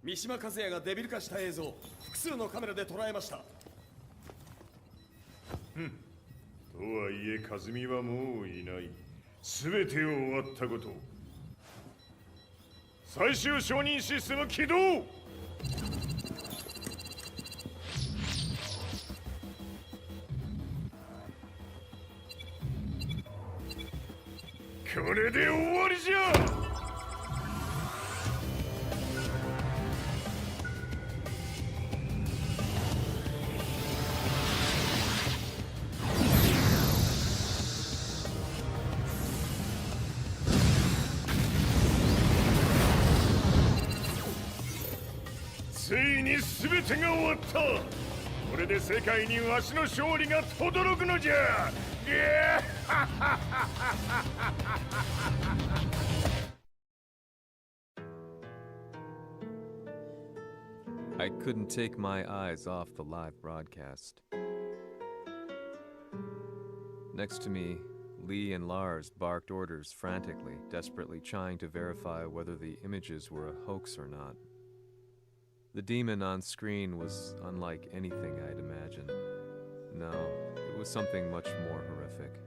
E: 三島和也がデビル化した映像、複数のカメラで捉えました。と
C: はいえ風見はもういない。全てを終わったこと。最終承認システム起動。これで終わりじゃ。ついに全てが終わった。これで世界にわしの勝利が轟くのじゃ。
A: I couldn't take my eyes off the live broadcast. Next to me, Lee and Lars barked orders frantically, desperately trying to verify whether the images were a hoax or not. The demon on screen was unlike anything I'd imagined. No, it was something much more horrific.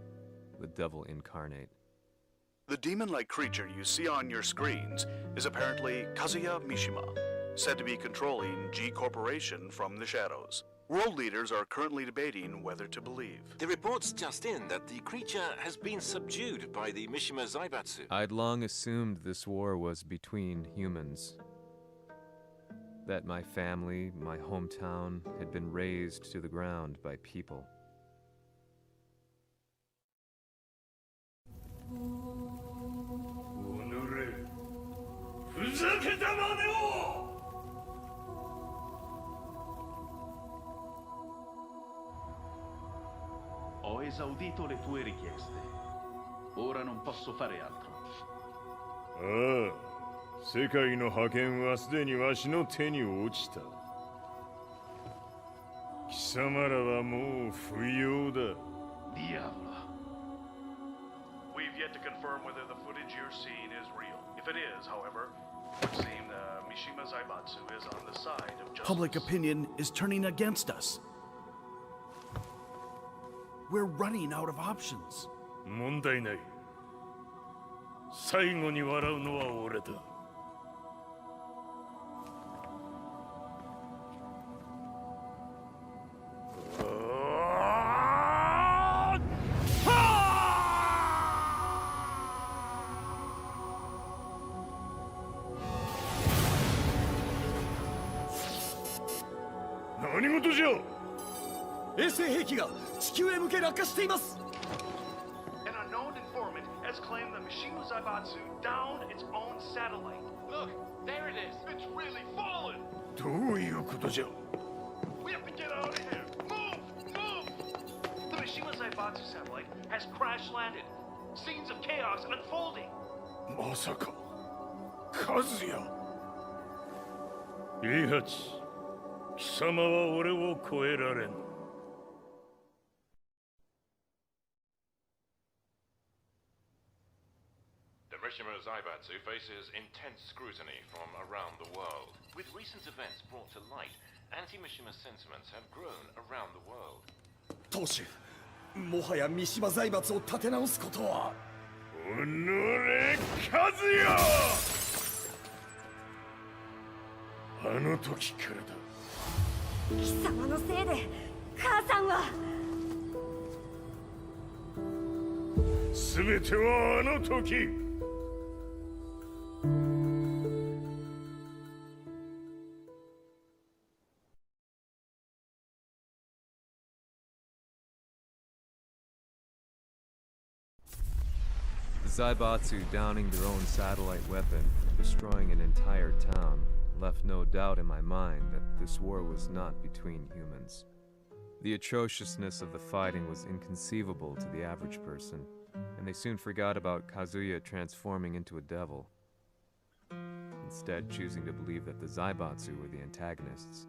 A: The devil incarnate.
G: The demon-like creature you see on your screens is apparently Kazuya Mishima, said to be controlling G Corporation from the shadows. World leaders are currently debating whether to believe.
F: The report's just in that the creature has been subdued by the Mishima Zaibatsu.
A: I'd long assumed this war was between humans. That my family, my hometown, had been razed to the ground by people.
L: ふざけたまねを
M: Ho esaudito le tue richieste. Ora non posso fare altro.
C: ああ、世界の覇権はすでにわしの手に落ちた。貴様らはもう不要だ。
M: Diavolo.
H: We've yet to confirm whether the footage you're seeing is real. If it is, however, it would seem the Mishima Zaibatsu is on the side of justice.
J: Public opinion is turning against us. We're running out of options.
L: 問題ない。最後に笑うのは俺だ。
C: 何事じゃ。
E: 衛星兵器が地球へ向け落下しています。
H: An unknown informant has claimed the Mishima Zaibatsu downed its own satellite. Look, there it is. It's really fallen.
C: どういうことじゃ。
H: We have to get out of here. Move! The Mishima Zaibatsu satellite has crash landed. Scenes of chaos unfolding.
C: まさか、和也。
L: イハチ、貴様は俺を超えられん。
F: The Mishima Zaibatsu faces intense scrutiny from around the world. With recent events brought to light, anti-Mishima sentiments have grown around the world.
E: 当主、もはや三島財閥を立て直すことは。
C: おのれ、和也。あの時からだ。
B: 貴様のせいで母さんは。
C: 全てはあの時。
A: The Zaibatsu downing their own satellite weapon, destroying an entire town, left no doubt in my mind that this war was not between humans. The atrociousness of the fighting was inconceivable to the average person, and they soon forgot about Kazuya transforming into a devil, instead choosing to believe that the Zaibatsu were the antagonists.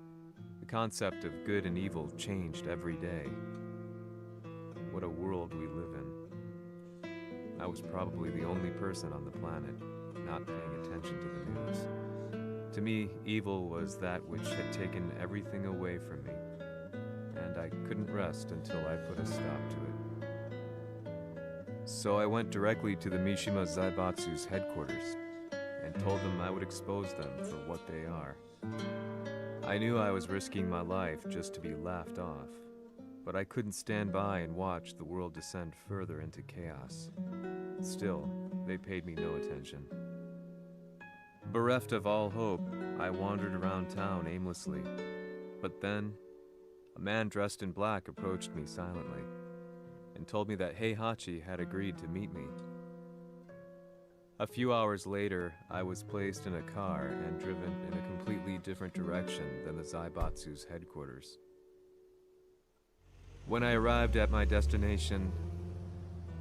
A: The concept of good and evil changed every day. What a world we live in. I was probably the only person on the planet not paying attention to the news. To me, evil was that which had taken everything away from me, and I couldn't rest until I put a stop to it. So I went directly to the Mishima Zaibatsu's headquarters and told them I would expose them for what they are. I knew I was risking my life just to be laughed off, but I couldn't stand by and watch the world descend further into chaos. Still, they paid me no attention. Bereft of all hope, I wandered around town aimlessly. But then, a man dressed in black approached me silently and told me that Heihachi had agreed to meet me. A few hours later, I was placed in a car and driven in a completely different direction than the Zaibatsu's headquarters. When I arrived at my destination,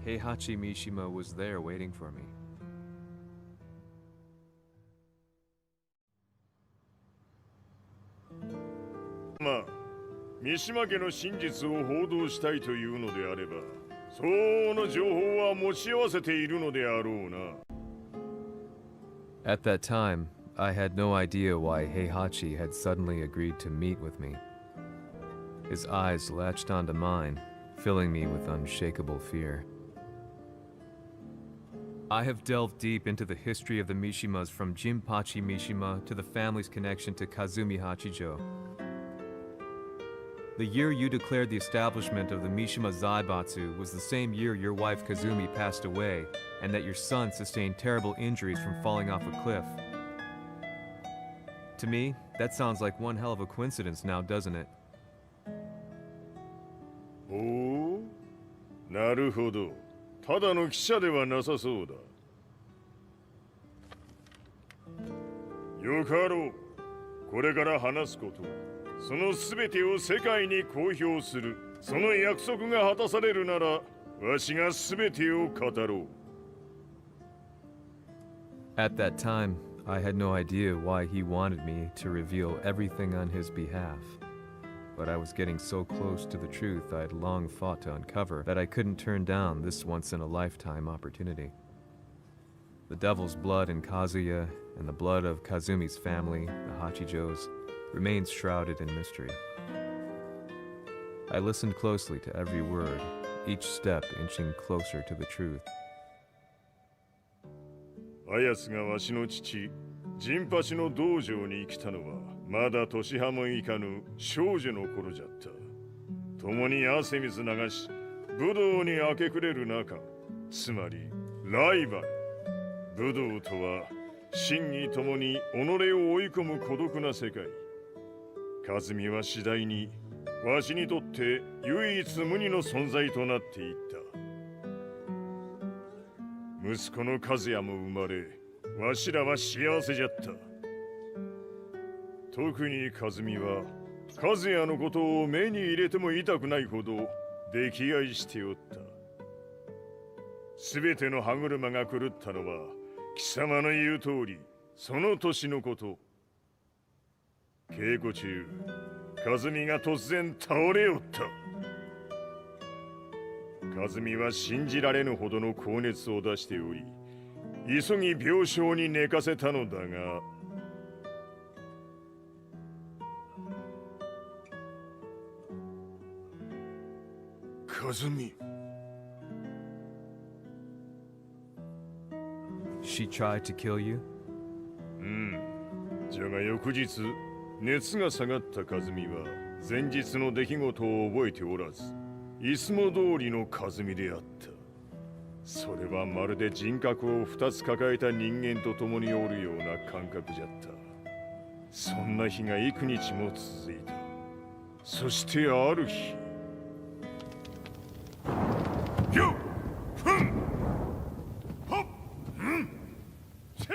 A: Heihachi Mishima was there waiting for me.
C: まあ、三島家の真実を報道したいというのであれば、相応の情報は持ち合わせているのであろうな。
A: At that time, I had no idea why Heihachi had suddenly agreed to meet with me. His eyes latched onto mine, filling me with unshakable fear. I have delved deep into the history of the Mishimas from Jinpachi Mishima to the family's connection to Kazumi Hachijo. The year you declared the establishment of the Mishima Zaibatsu was the same year your wife Kazumi passed away, and that your son sustained terrible injuries from falling off a cliff. To me, that sounds like one hell of a coincidence now, doesn't it?
C: おお、なるほど。ただの記者ではなさそうだ。よかろう。これから話すこと、その全てを世界に公表する。その約束が果たされるなら、わしが全てを語ろう。
A: At that time, I had no idea why he wanted me to reveal everything on his behalf. But I was getting so close to the truth I'd long fought to uncover that I couldn't turn down this once-in-a-lifetime opportunity. The devil's blood in Kazuya and the blood of Kazumi's family, the Hachijos, remains shrouded in mystery. I listened closely to every word, each step inching closer to the truth.
C: あやつがわしの父、ジンパチの道場に来たのは、まだ年半もいかぬ少女の頃じゃった。共に汗水流し、武道に明け暮れる中、つまりライバル。武道とは、真に共に己を追い込む孤独な世界。和美は次第に、わしにとって唯一無二の存在となっていった。息子の和也も生まれ、わしらは幸せじゃった。特に和美は、和也のことを目に入れても痛くないほど溺愛しておった。すべての歯車が狂ったのは、貴様の言う通り、その年のこと。稽古中、和美が突然倒れおった。和美は信じられぬほどの高熱を出しており、急ぎ病床に寝かせたのだが、和美。
A: She tried to kill you?
C: じゃが翌日、熱が下がった和美は、前日の出来事を覚えておらず、いつも通りの和美であった。それはまるで人格を2つ抱えた人間と共におるような感覚じゃった。そんな日が幾日も続いた。そしてある日、よっふんはっんせい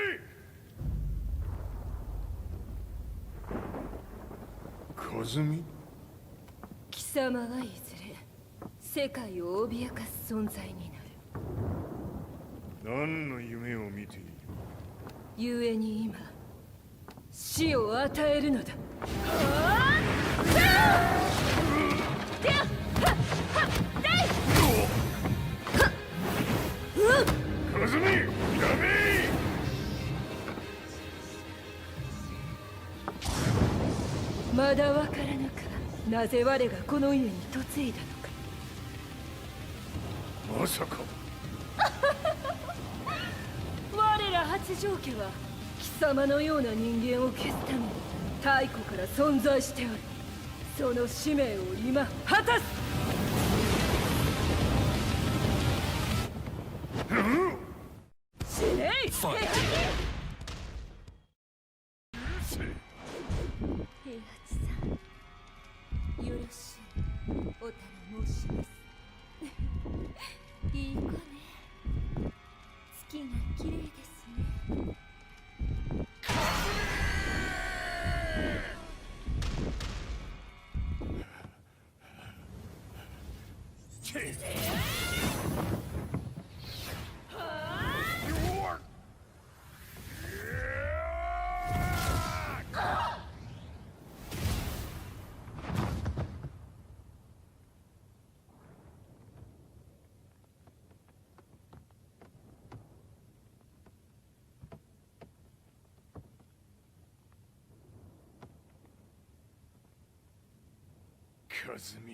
C: 和美。
N: 貴様はいずれ世界を脅かす存在になる。
C: 何の夢を見ている？
N: 故に今死を与えるのだ。
C: 和美、やめ！
N: まだわからぬか。なぜ我がこの家に嫁いだのか。
C: まさか。
N: 我ら八丈家は貴様のような人間を消すために太古から存在しておる。その使命を今果たす。死ねい。平八さん、よろしいおたら申します。いい子ね。月が綺麗ですね。
C: 和美。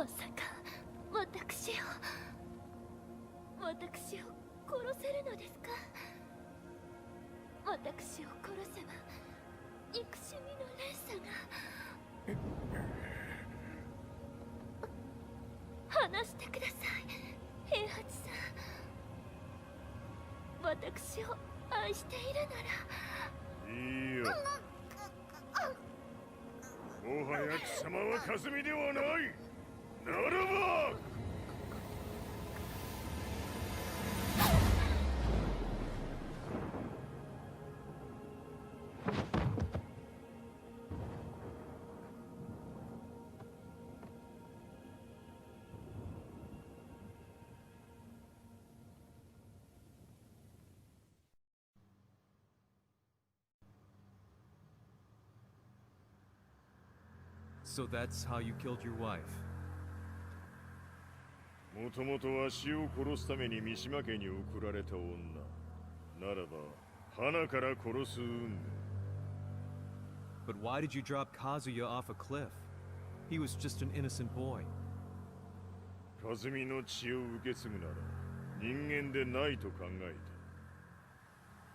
B: まさか私を殺せるのですか？私を殺せば憎しみの連鎖が。話してください、平八さん。私を愛しているなら。
C: いいよ。もはや貴様はカズミではない。ならば
A: So that's how you killed your wife.
C: もともとわしを殺すために三島家に送られた女ならば花から殺す運命。
A: But why did you drop Kazuya off a cliff? He was just an innocent boy.
C: カズミの血を受け継ぐなら人間でないと考え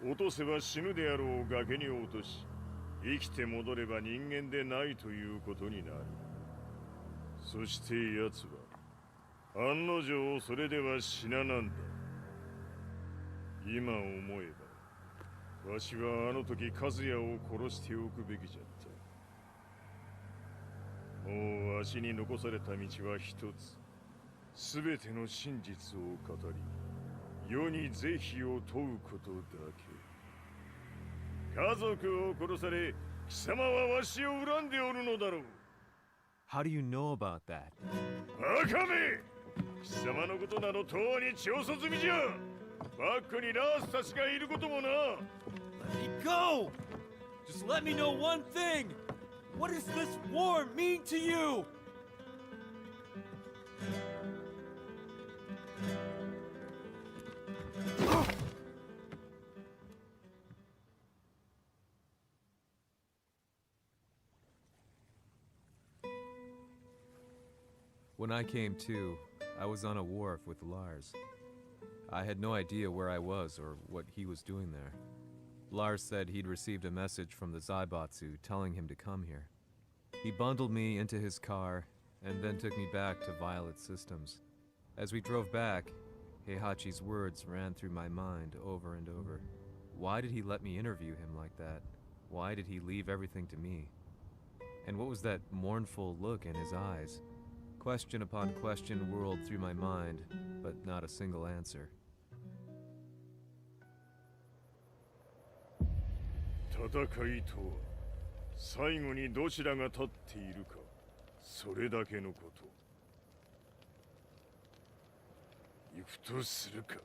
C: た。落とせば死ぬであろう崖に落とし、生きて戻れば人間でないということになる。そして奴は案の定それでは死ななんだ。今思えばわしはあの時和也を殺しておくべきじゃった。もうわしに残された道は一つ。すべての真実を語り世に是非を問うことだけ。家族を殺され貴様はわしを恨んでおるのだろう。
A: How do you know about that?
C: バカめ！貴様のことなどとうに調査済みじゃ。バックにラースたちがいることもな。
O: Let me go! Just let me know one thing! What does this war mean to you?
A: When I came to, I was on a wharf with Lars. I had no idea where I was or what he was doing there. Lars said he'd received a message from the Zaibatsu telling him to come here. He bundled me into his car and then took me back to Violet Systems. As we drove back, Heihachi's words ran through my mind over and over. Why did he let me interview him like that? Why did he leave everything to me? And what was that mournful look in his eyes? Question upon question whirled through my mind, but not a single answer.
C: 戦いとは最後にどちらが立っているか、それだけのこと。行くとするか。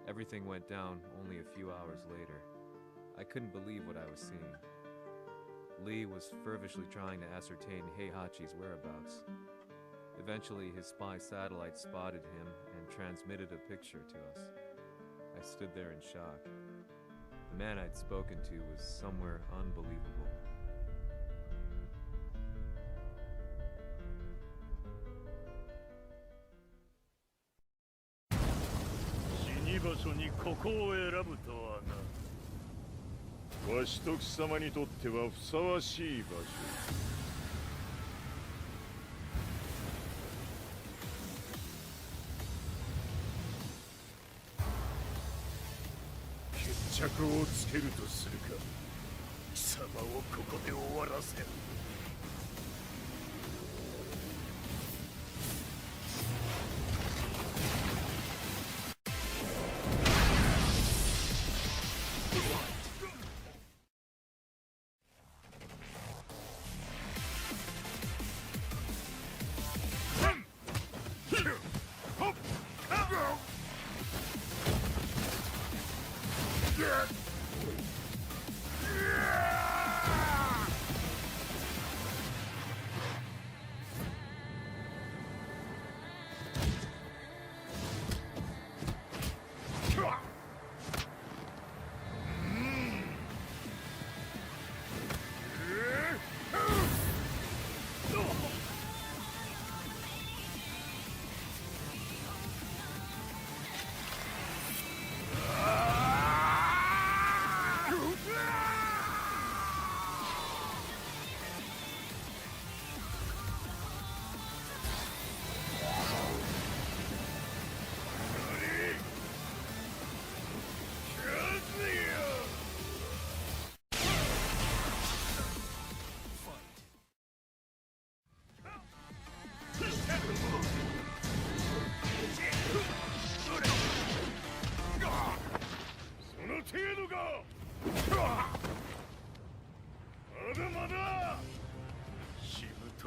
A: Everything went down only a few hours later. I couldn't believe what I was seeing. Lee was feverishly trying to ascertain Heihachi's whereabouts. Eventually, his spy satellite spotted him and transmitted a picture to us. I stood there in shock. The man I'd spoken to was somewhere unbelievable.
C: Shinibaso わしと貴様にとってはふさわしい場所。決着をつけるとするか。貴様をここで終わらせる。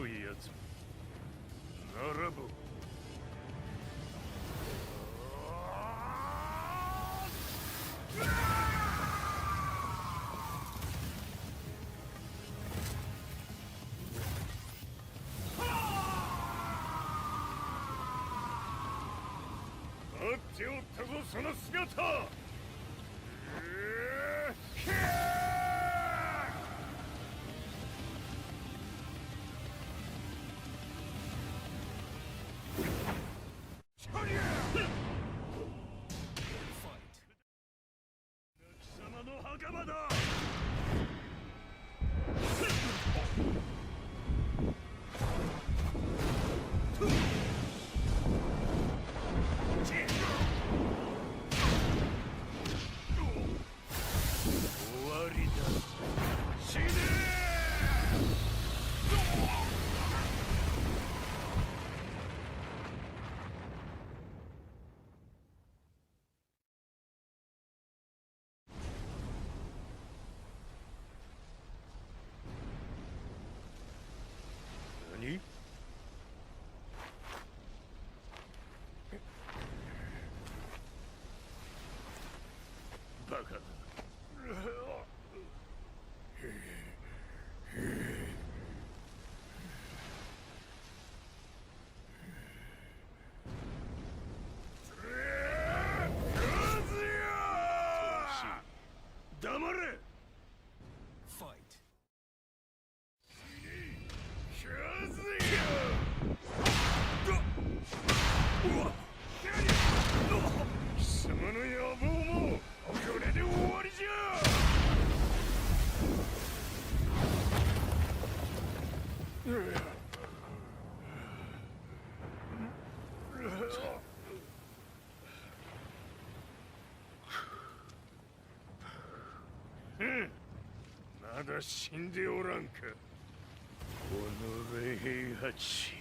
L: というやつならば待っておったぞその姿仲間だ終わりだ死ね何バカだ黙れ貴様の野望もこれで終わりじゃまだ死んでおらんかおのれ平八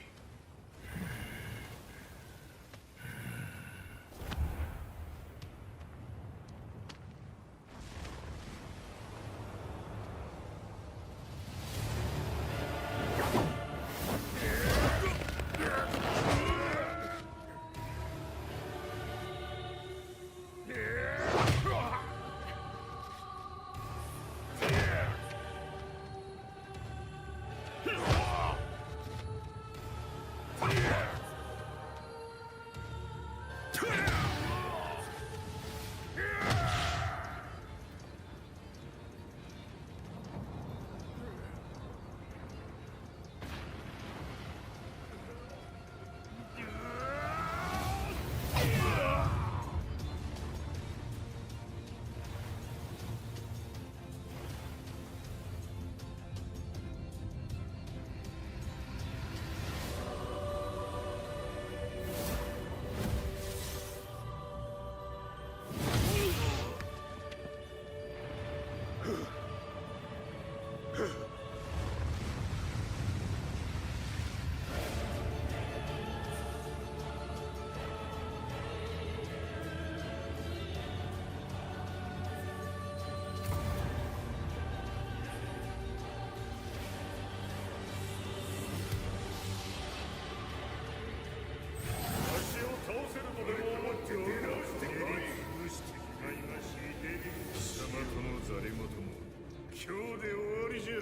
L: 今日で終わりじゃ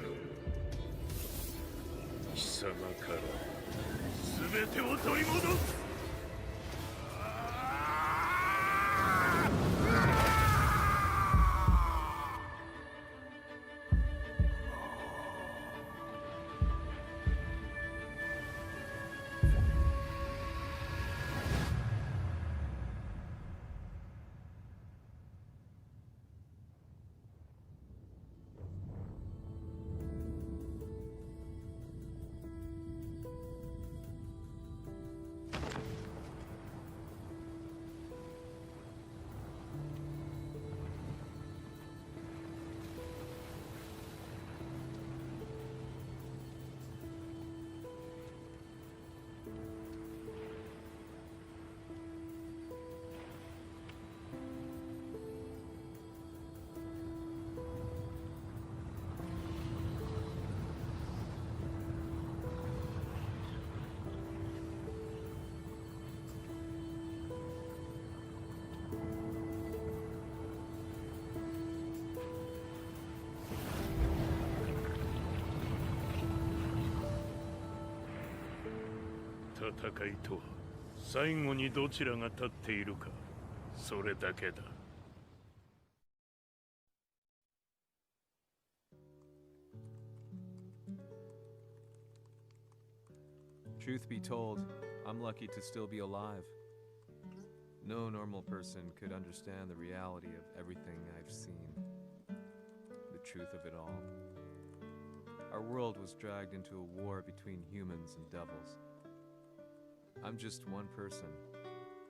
L: 貴様から全てを取り戻す戦いとは最後にどちらが立っているか、それだけだ。
A: Truth be told, I'm lucky to still be alive. No normal person could understand the reality of everything I've seen. The truth of it all. Our world was dragged into a war between humans and devils. I'm just one person,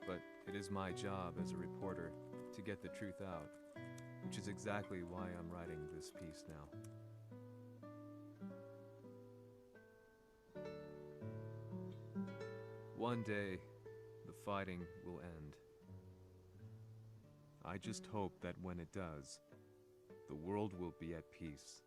A: but it is my job as a reporter to get the truth out, which is exactly why I'm writing this piece now. One day, the fighting will end. I just hope that when it does, the world will be at peace.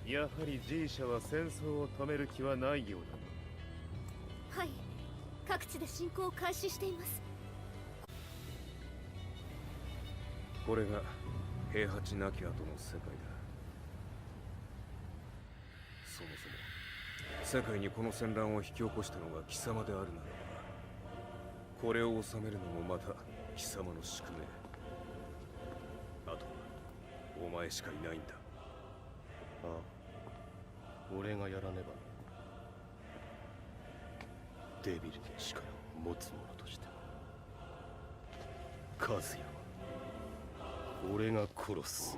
K: G やはり G 社は戦争を止める気はないようだな。
B: はい、各地で侵攻を開始しています。
K: これが平八なき後の世界だ。そもそも世界にこの戦乱を引き起こしたのが貴様であるならば、これを治めるのもまた貴様の宿命。あとはお前しかいないんだ。
I: ああ、俺がやらねば。デビルの力を持つ者として和也は俺が殺す。